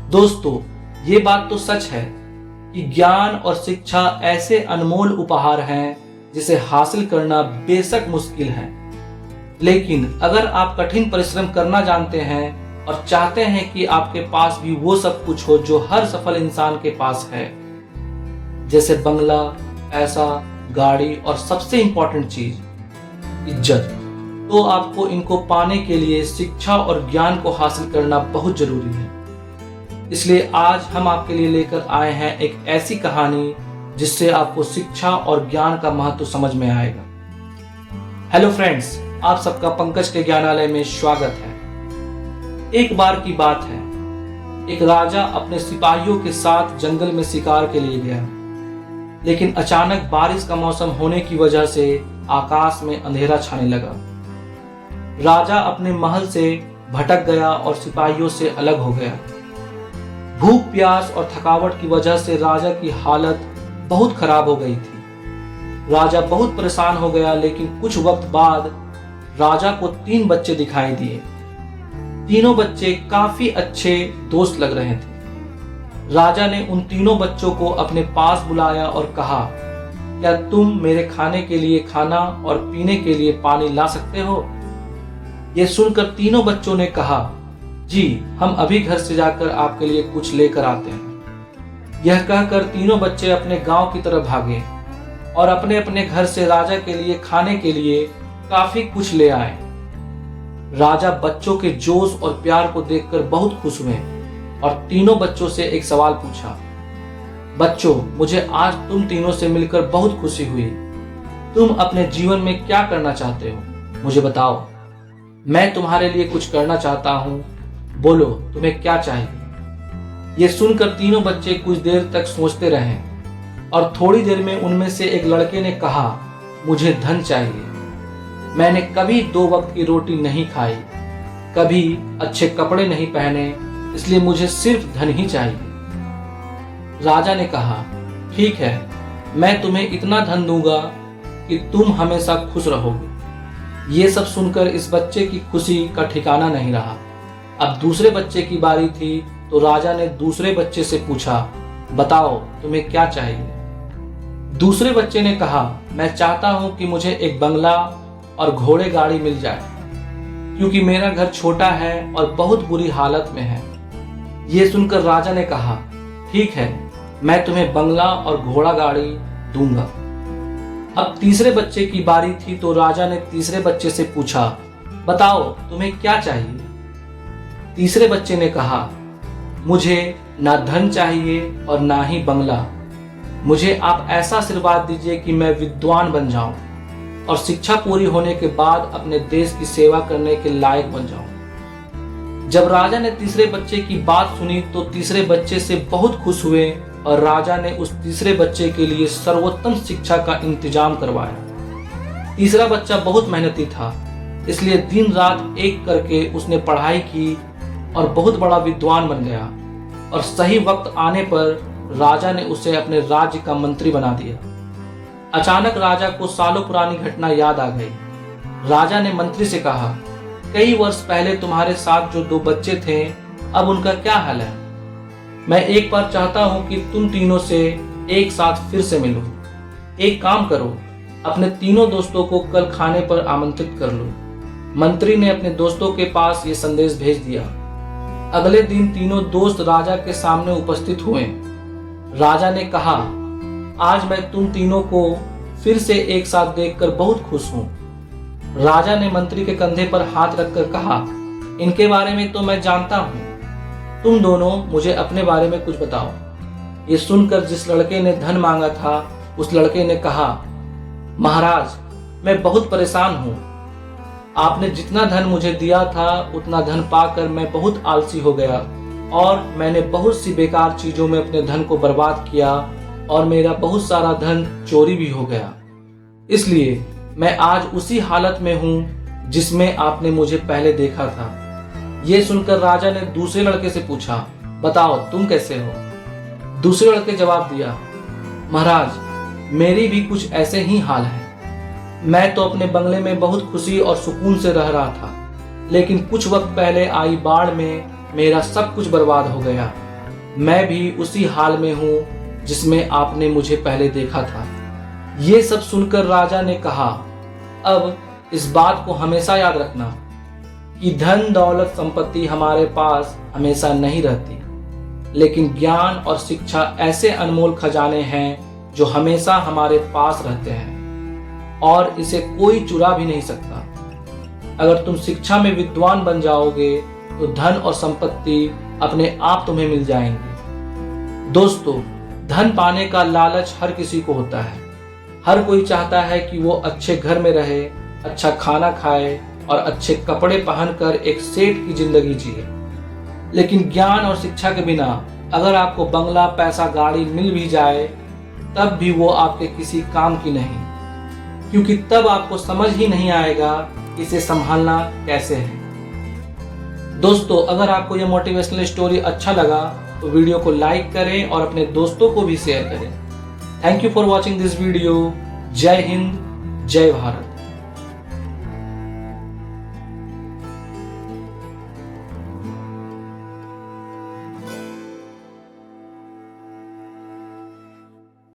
दोस्तों, ये बात तो सच है कि ज्ञान और शिक्षा ऐसे अनमोल उपहार हैं जिसे हासिल करना बेशक मुश्किल है, लेकिन अगर आप कठिन परिश्रम करना जानते हैं और चाहते हैं कि आपके पास भी वो सब कुछ हो जो हर सफल इंसान के पास है, जैसे बंगला, पैसा, गाड़ी और सबसे इंपॉर्टेंट चीज इज्जत, तो आपको इनको पाने के लिए शिक्षा और ज्ञान को हासिल करना बहुत जरूरी है। इसलिए आज हम आपके लिए लेकर आए हैं एक ऐसी कहानी जिससे आपको शिक्षा और ज्ञान का महत्व समझ में आएगा। हेलो फ्रेंड्स, आप सबका पंकज के ज्ञानालय में स्वागत है। एक बार की बात है, एक राजा अपने सिपाहियों के साथ जंगल में शिकार के लिए गया, लेकिन अचानक बारिश का मौसम होने की वजह से आकाश में अंधेरा छाने लगा। राजा अपने महल से भटक गया और सिपाहियों से अलग हो गया। भूख, प्यास और थकावट की वजह से राजा की हालत बहुत खराब हो गई थी। राजा बहुत परेशान हो गया, लेकिन कुछ वक्त बाद राजा को 3 बच्चे दिखाई दिए। तीनों बच्चे काफी अच्छे दोस्त लग रहे थे। राजा ने उन तीनों बच्चों को अपने पास बुलाया और कहा, क्या तुम मेरे खाने के लिए खाना और पीने के लिए पानी ला सकते हो? यह सुनकर तीनों बच्चों ने कहा, जी, हम अभी घर से जाकर आपके लिए कुछ लेकर आते हैं। यह कहकर तीनों बच्चे अपने गांव की तरफ भागे और अपने अपने घर से राजा के लिए खाने के लिए काफी कुछ ले आए। राजा बच्चों के जोश और प्यार को देखकर बहुत खुश हुए और तीनों बच्चों से एक सवाल पूछा, बच्चों, मुझे आज तुम तीनों से मिलकर बहुत खुशी हुई। तुम अपने जीवन में क्या करना चाहते हो? मुझे बताओ। मैं तुम्हारे लिए कुछ करना चाहता हूँ, बोलो तुम्हें क्या चाहिए? ये सुनकर तीनों बच्चे कुछ देर तक सोचते रहे और थोड़ी देर में उनमें से एक लड़के ने कहा, मुझे धन चाहिए। मैंने कभी 2 वक्त की रोटी नहीं खाई, कभी अच्छे कपड़े नहीं पहने, इसलिए मुझे सिर्फ धन ही चाहिए। राजा ने कहा, ठीक है, मैं तुम्हें इतना धन दूंगा कि तुम हमेशा खुश रहोगे। ये सब सुनकर इस बच्चे की खुशी का ठिकाना नहीं रहा। अब दूसरे बच्चे की बारी थी, तो राजा ने दूसरे बच्चे से पूछा, बताओ तुम्हें क्या चाहिए? दूसरे बच्चे ने कहा, मैं चाहता हूं कि मुझे एक बंगला और घोड़े गाड़ी मिल जाए, क्योंकि मेरा घर छोटा है और बहुत बुरी हालत में है। यह सुनकर राजा ने कहा, ठीक है, मैं तुम्हें बंगला और घोड़ा गाड़ी दूंगा। अब तीसरे बच्चे की बारी थी, तो राजा ने तीसरे बच्चे से पूछा, बताओ तुम्हें क्या चाहिए? तीसरे बच्चे ने कहा, मुझे ना धन चाहिए और ना ही बंगला। मुझे आप ऐसा आशीर्वाद दीजिए कि मैं विद्वान बन जाऊं और शिक्षा पूरी होने के बाद अपने देश की सेवा करने के लायक बन जाऊं। जब राजा ने तीसरे बच्चे की बात सुनी, तो तीसरे बच्चे से बहुत खुश हुए और राजा ने उस तीसरे बच्चे के लिए सर्वोत्तम शिक्षा का इंतजाम करवाया। तीसरा बच्चा बहुत मेहनती था, इसलिए दिन रात एक करके उसने पढ़ाई की और बहुत बड़ा विद्वान बन गया और सही वक्त आने पर राजा ने उसे अपने राज्य का मंत्री बना दिया। अचानक राजा को सालों पुरानी घटना याद आ गई। राजा ने मंत्री से कहा, कई वर्ष पहले तुम्हारे साथ जो 2 बच्चे थे, अब उनका क्या हाल है? मैं एक बार चाहता हूं कि तुम तीनों से एक साथ फिर से मिलो। एक काम करो, अपने तीनों दोस्तों को कल खाने पर आमंत्रित कर लो। मंत्री ने अपने दोस्तों के पास ये संदेश भेज दिया। अगले दिन तीनों दोस्त राजा के सामने उपस्थित हुए। राजा ने कहा, आज मैं तुम तीनों को फिर से एक साथ देखकर बहुत खुश हूं। राजा ने मंत्री के कंधे पर हाथ रखकर कहा, इनके बारे में तो मैं जानता हूं, तुम दोनों मुझे अपने बारे में कुछ बताओ। ये सुनकर जिस लड़के ने धन मांगा था, उस लड़के ने कहा, महाराज, मैं बहुत परेशान हूं। आपने जितना धन मुझे दिया था, उतना धन पाकर मैं बहुत आलसी हो गया और मैंने बहुत सी बेकार चीजों में अपने धन को बर्बाद किया और मेरा बहुत सारा धन चोरी भी हो गया। इसलिए मैं आज उसी हालत में हूं जिसमें आपने मुझे पहले देखा था। यह सुनकर राजा ने दूसरे लड़के से पूछा, बताओ तुम कैसे हो? दूसरे लड़के जवाब दिया, महाराज, मेरी भी कुछ ऐसे ही हाल है। मैं तो अपने बंगले में बहुत खुशी और सुकून से रह रहा था, लेकिन कुछ वक्त पहले आई बाढ़ में मेरा सब कुछ बर्बाद हो गया मैं भी उसी हाल में हूं जिसमें आपने मुझे पहले देखा था। ये सब सुनकर राजा ने कहा, अब इस बात को हमेशा याद रखना कि धन दौलत संपत्ति हमारे पास हमेशा नहीं रहती, लेकिन ज्ञान और शिक्षा ऐसे अनमोल खजाने हैं जो हमेशा हमारे पास रहते हैं और इसे कोई चुरा भी नहीं सकता। अगर तुम शिक्षा में विद्वान बन जाओगे तो धन और संपत्ति अपने आप तुम्हें मिल जाएंगे। दोस्तों, धन पाने का लालच हर किसी को होता है। हर कोई चाहता है कि वो अच्छे घर में रहे, अच्छा खाना खाए और अच्छे कपड़े पहनकर एक सेठ की जिंदगी जिए। लेकिन ज्ञान और शिक्षा के बिना अगर आपको बंगला, पैसा, गाड़ी मिल भी जाए तब भी वो आपके किसी काम की नहीं, क्योंकि तब आपको समझ ही नहीं आएगा इसे संभालना कैसे है। दोस्तों, अगर आपको यह मोटिवेशनल स्टोरी अच्छा लगा तो वीडियो को लाइक करें और अपने दोस्तों को भी शेयर करें। Thank you for watching this video. जय हिंद, जय भारत।